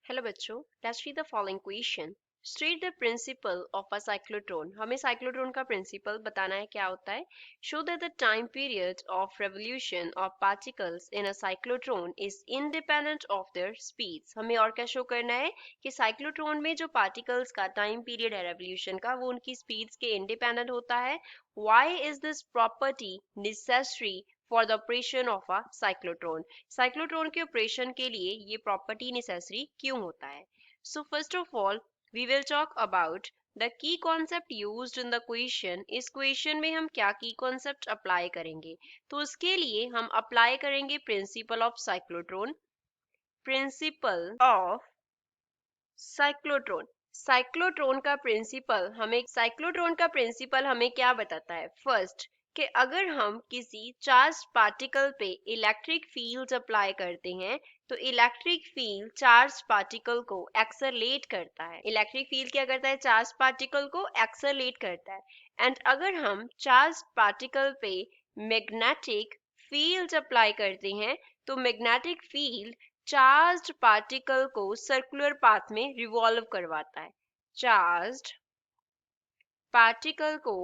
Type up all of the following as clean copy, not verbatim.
Hello बच्चों, let's read the following question. State the principle of a cyclotron. हमें cyclotron का principal बताना है, क्या होता है। Show that the time period of revolution of particles in a cyclotron is independent of their speeds. हमें और क्या शो करना है कि साइक्लोट्रॉन में जो पार्टिकल्स का टाइम पीरियड है रेवोल्यूशन का, वो उनकी स्पीड्स के इंडिपेंडेंट होता है। Why is this property necessary for the operation of a cyclotron. Cyclotron के ऑपरेशन के लिए ये प्रॉपर्टी नेसेसरी क्यों होता है। So first of all we will talk about the key concept used in the question. इस क्वेश्चन में हम क्या की कॉन्सेप्ट अप्लाई करेंगे, तो उसके लिए हम अप्लाई करेंगे principle of cyclotron. Principle of cyclotron. Cyclotron का प्रिंसिपल हमें क्या बताता है। फर्स्ट, कि अगर हम किसी चार्ज पार्टिकल पे इलेक्ट्रिक फील्ड अप्लाई करते हैं तो इलेक्ट्रिक फील्ड चार्ज पार्टिकल को एक्सेलरेट करता है। इलेक्ट्रिक फील्ड क्या करता है, चार्ज पार्टिकल को एक्सेलरेट करता है। एंड अगर हम चार्ज पार्टिकल पे मैग्नेटिक फील्ड अप्लाई करते हैं तो मैग्नेटिक फील्ड चार्ज्ड पार्टिकल को सर्कुलर पाथ में रिवॉल्व करवाता है। चार्ज्ड पार्टिकल को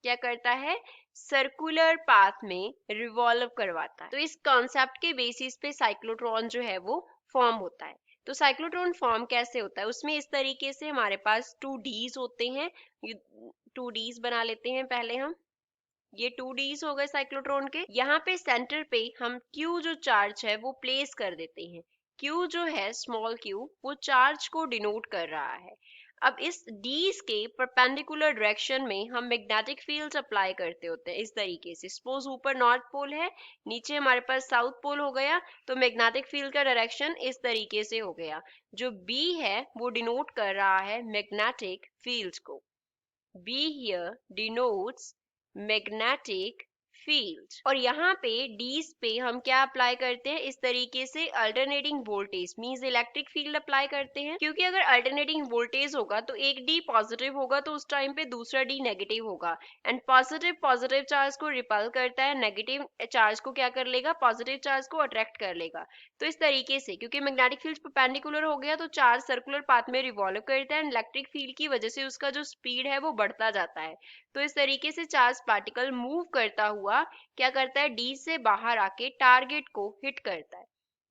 क्या करता है, सर्कुलर पाथ में रिवॉल्व करवाता है। तो इस कॉन्सेप्ट के बेसिस पे साइक्लोट्रॉन जो है वो फॉर्म होता है। तो साइक्लोट्रॉन फॉर्म कैसे होता है, उसमें इस तरीके से हमारे पास 2Ds होते हैं। 2Ds बना लेते हैं पहले हम। ये 2Ds हो गए साइक्लोट्रॉन के। यहाँ पे सेंटर पे हम Q जो चार्ज है वो प्लेस कर देते हैं। Q जो है स्मॉल q, वो चार्ज को डिनोट कर रहा है। अब इस Ds के परपेंडिकुलर डायरेक्शन में हम मैग्नेटिक फील्ड अप्लाई करते होते हैं इस तरीके से। सपोज ऊपर नॉर्थ पोल है, नीचे हमारे पास साउथ पोल हो गया, तो मैग्नेटिक फील्ड का डायरेक्शन इस तरीके से हो गया। जो B है वो डिनोट कर रहा है मैग्नेटिक फील्ड को। B here denotes magnetic field। और यहाँ पे Ds पे हम क्या अप्लाई करते हैं, इस तरीके से alternating voltage means electric field apply करते हैं। क्योंकि अगर अल्टरनेटिंग वोल्टेज होगा तो एक D पॉजिटिव होगा तो उस टाइम पे दूसरा D नेगेटिव होगा। एंड पॉजिटिव चार्ज को रिपल करता है, नेगेटिव चार्ज को क्या कर लेगा, पॉजिटिव चार्ज को अट्रैक्ट कर लेगा। तो इस तरीके से क्योंकि मैग्नेटिक फील्ड परपेंडिकुलर हो गया तो चार्ज सर्कुलर पाथ में रिवॉल्व करता है। इलेक्ट्रिक फील्ड की वजह से उसका जो स्पीड है वो बढ़ता जाता है। तो इस तरीके से चार्ज पार्टिकल मूव करता हुआ क्या करता है, डी से बाहर आके टारगेट को हिट करता है।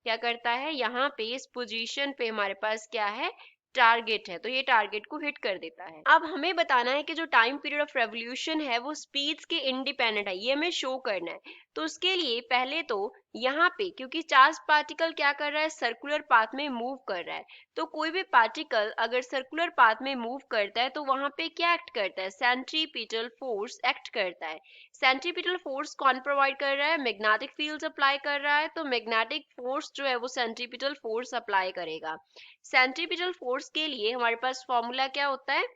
क्या करता है, यहाँ पे इस पोजीशन पे हमारे पास क्या है, टारगेट है, तो ये टारगेट को हिट कर देता है। अब हमें बताना है कि जो टाइम पीरियड ऑफ रेवोल्यूशन है वो स्पीड्स के इंडिपेंडेंट है, ये हमें शो करना है। तो उसके लिए पहले तो यहाँ पे क्योंकि चार्ज पार्टिकल क्या कर रहा है, सर्कुलर पाथ में मूव कर रहा है, तो कोई भी पार्टिकल अगर सर्कुलर पाथ में मूव करता है तो वहां पे क्या एक्ट करता है, सेंट्रीपिटल फोर्स एक्ट करता है। सेंट्रीपिटल फोर्स कौन प्रोवाइड कर रहा है, मैग्नेटिक फील्ड अप्लाई कर रहा है, तो मैग्नेटिक फोर्स जो है वो सेंट्रीपिटल फोर्स अप्लाई करेगा। सेंट्रीपिटल फोर्स के लिए हमारे पास फॉर्मूला क्या होता है,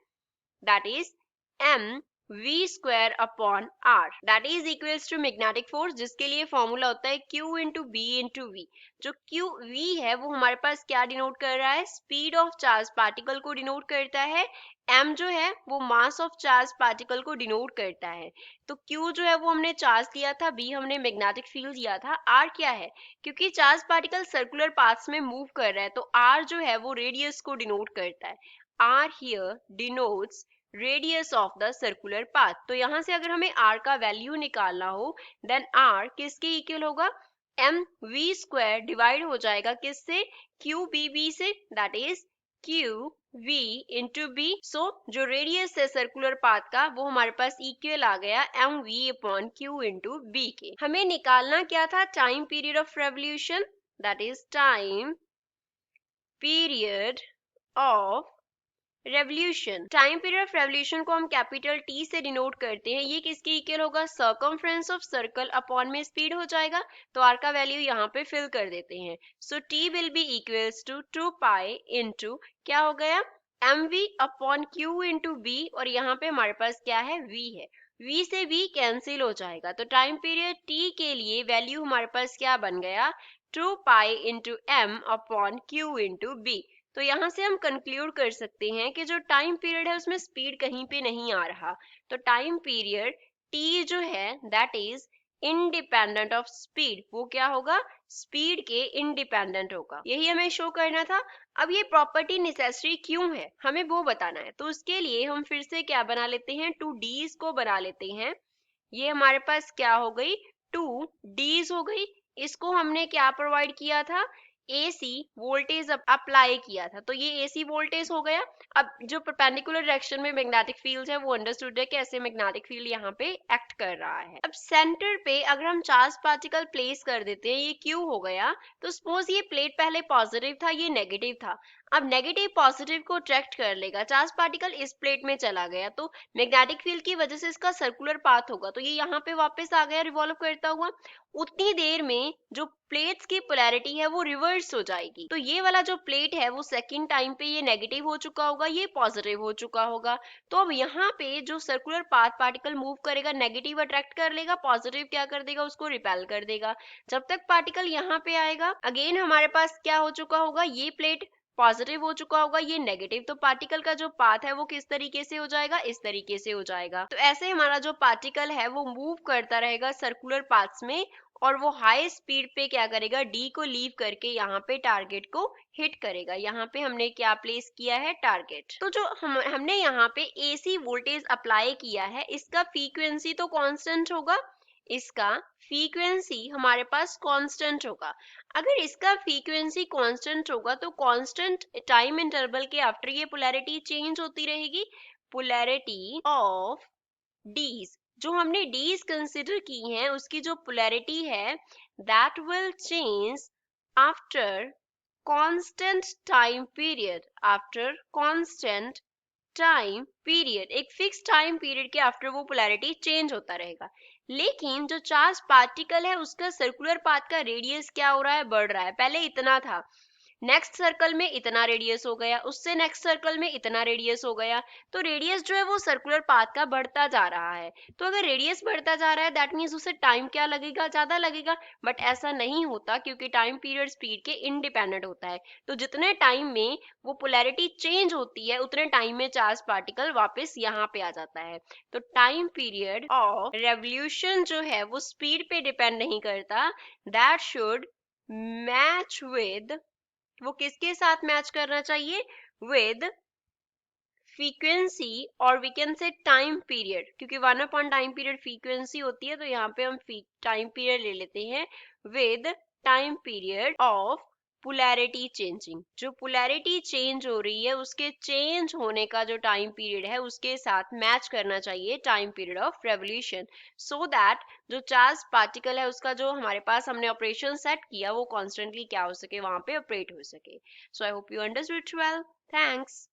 that is mv² upon r, that is equals to magnetic force, जिसके लिए फॉर्मूला होता है q into B into V. जो q v है वो हमारे पास क्या डिनोट कर रहा है, स्पीड ऑफ चार्ज पार्टिकल को डिनोट करता है। m जो है वो मास ऑफ चार्ज पार्टिकल को डिनोट करता है। तो q जो है वो हमने चार्ज लिया था, b हमने मैग्नेटिक फील्ड लिया था, r क्या है, क्योंकि चार्ज पार्टिकल सर्कुलर पाथ्स में मूव कर रहा है तो r जो है वो रेडियस को डिनोट करता है। r here denotes radius of the circular path. तो यहाँ से अगर हमें r का वैल्यू निकालना हो देन r किसके इक्वल होगा, mv² डिवाइड हो जाएगा किससे, qbb से, that is qv into b। सो जो रेडियस है सर्कुलर पाथ का वो हमारे पास इक्वल आ गया mv upon q into b के। हमें निकालना क्या था, time period of revolution, that is time period of revolution. Time period of revolution को हम कैपिटल T से डिनोट करते हैं। ये किसके इक्वल होगा, सर्कमफ्रेंस ऑफ सर्कल अपॉन में स्पीड हो जाएगा। तो r का वैल्यू यहाँ पे फिल कर देते हैं। So T will be equals to 2 pi into क्या हो गया, mv upon q into b, और यहाँ पे हमारे पास क्या है, v है, v से v कैंसिल हो जाएगा। तो टाइम पीरियड T के लिए वैल्यू हमारे पास क्या बन गया, 2 pi into m upon q into b। तो यहाँ से हम कंक्लूड कर सकते हैं कि जो टाइम पीरियड है उसमें स्पीड कहीं पे नहीं आ रहा। तो टाइम पीरियड T जो है that is independent of speed, वो क्या होगा, स्पीड के इंडिपेंडेंट होगा। यही हमें शो करना था। अब ये प्रॉपर्टी नेसेसरी क्यों है हमें वो बताना है, तो उसके लिए हम फिर से क्या बना लेते हैं, 2Ds को बना लेते हैं। ये हमारे पास क्या हो गई, 2Ds हो गई। इसको हमने क्या प्रोवाइड किया था, AC वोल्टेज अप्लाई किया था, तो ये AC वोल्टेज हो गया। अब जो परपेंडिकुलर डायरेक्शन में मैग्नेटिक फील्ड है वो अंडरस्टूड है कि ऐसे मैग्नेटिक फील्ड यहाँ पे एक्ट कर रहा है। अब सेंटर पे अगर हम चार्ज पार्टिकल प्लेस कर देते हैं, ये Q हो गया, तो सपोज ये प्लेट पहले पॉजिटिव था, ये नेगेटिव था। अब नेगेटिव पॉजिटिव को अट्रैक्ट कर लेगा, चार्ज पार्टिकल इस प्लेट में चला गया, तो मैग्नेटिक फील्ड की वजह से इसका सर्कुलर पाथ होगा, तो ये यहाँ पे वापस आ गया रिवॉल्व करता हुआ। उतनी देर में जो प्लेट्स की पोलैरिटी है वो रिवर्स हो जाएगी, तो ये वाला जो प्लेट है वो सेकंड टाइम पे ये नेगेटिव हो चुका होगा, ये पॉजिटिव हो चुका होगा। तो अब यहाँ पे जो सर्कुलर पाथ पार्टिकल मूव करेगा, नेगेटिव अट्रैक्ट कर लेगा, पॉजिटिव क्या कर देगा, उसको रिपेल कर देगा। जब तक पार्टिकल यहाँ पे आएगा, अगेन हमारे पास क्या हो चुका होगा, ये प्लेट पॉजिटिव हो चुका होगा, ये नेगेटिव, तो पार्टिकल का जो पाथ है वो किस तरीके से हो जाएगा, इस तरीके से हो जाएगा। तो ऐसे हमारा जो पार्टिकल है वो मूव करता रहेगा सर्कुलर पाथ्स में, और वो हाई स्पीड पे क्या करेगा, डी को लीव करके यहाँ पे टारगेट को हिट करेगा। यहाँ पे हमने क्या प्लेस किया है, टारगेट। तो जो हमने यहाँ पे AC वोल्टेज अप्लाई किया है, इसका फ्रीक्वेंसी तो कांस्टेंट होगा, इसका फ्रीक्वेंसी हमारे पास कांस्टेंट होगा। अगर इसका फ्रीक्वेंसी कांस्टेंट होगा तो कांस्टेंट टाइम इंटरवल के आफ्टर ये पोलैरिटी चेंज होती रहेगी। पोलैरिटी ऑफ डीज, जो हमने डीज कंसिडर की हैं, उसकी जो पोलैरिटी है that will change after constant time period, after constant time period, एक फिक्स टाइम पीरियड के आफ्टर वो पोलैरिटी चेंज होता रहेगा। लेकिन जो चार्ज पार्टिकल है उसका सर्कुलर पाथ का रेडियस क्या हो रहा है, बढ़ रहा है। पहले इतना था, नेक्स्ट सर्कल में इतना रेडियस हो गया, उससे नेक्स्ट सर्कल में इतना रेडियस हो गया, तो रेडियस जो है वो सर्कुलर पाथ का बढ़ता जा रहा है। तो अगर रेडियस बढ़ता जा रहा है दैट मीन्स उसे टाइम क्या लगेगा, ज्यादा लगेगा, बट ऐसा नहीं होता क्योंकि टाइम पीरियड स्पीड के इंडिपेंडेंट होता है। तो जितने टाइम में वो पोलैरिटी चेंज होती है उतने टाइम में चार्ज पार्टिकल वापस यहाँ पे आ जाता है। तो टाइम पीरियड ऑफ रेवोल्यूशन जो है वो स्पीड पे डिपेंड नहीं करता, दैट शुड मैच विद, वो किसके साथ मैच करना चाहिए, विद फ्रीक्वेंसी, और we can say time period, क्योंकि 1 टाइम पीरियड फ्रीक्वेंसी होती है, तो यहाँ पे हम टाइम पीरियड ले लेते हैं with time period of polarity changing. जो पोलैरिटी चेंज हो रही है उसके चेंज होने का जो टाइम पीरियड है उसके साथ मैच करना चाहिए time period of revolution, so that जो चार्ज पार्टिकल है उसका जो हमारे पास हमने ऑपरेशन सेट किया वो कॉन्स्टेंटली क्या हो सके, वहां पे ऑपरेट हो सके। So I hope you understood well, thanks.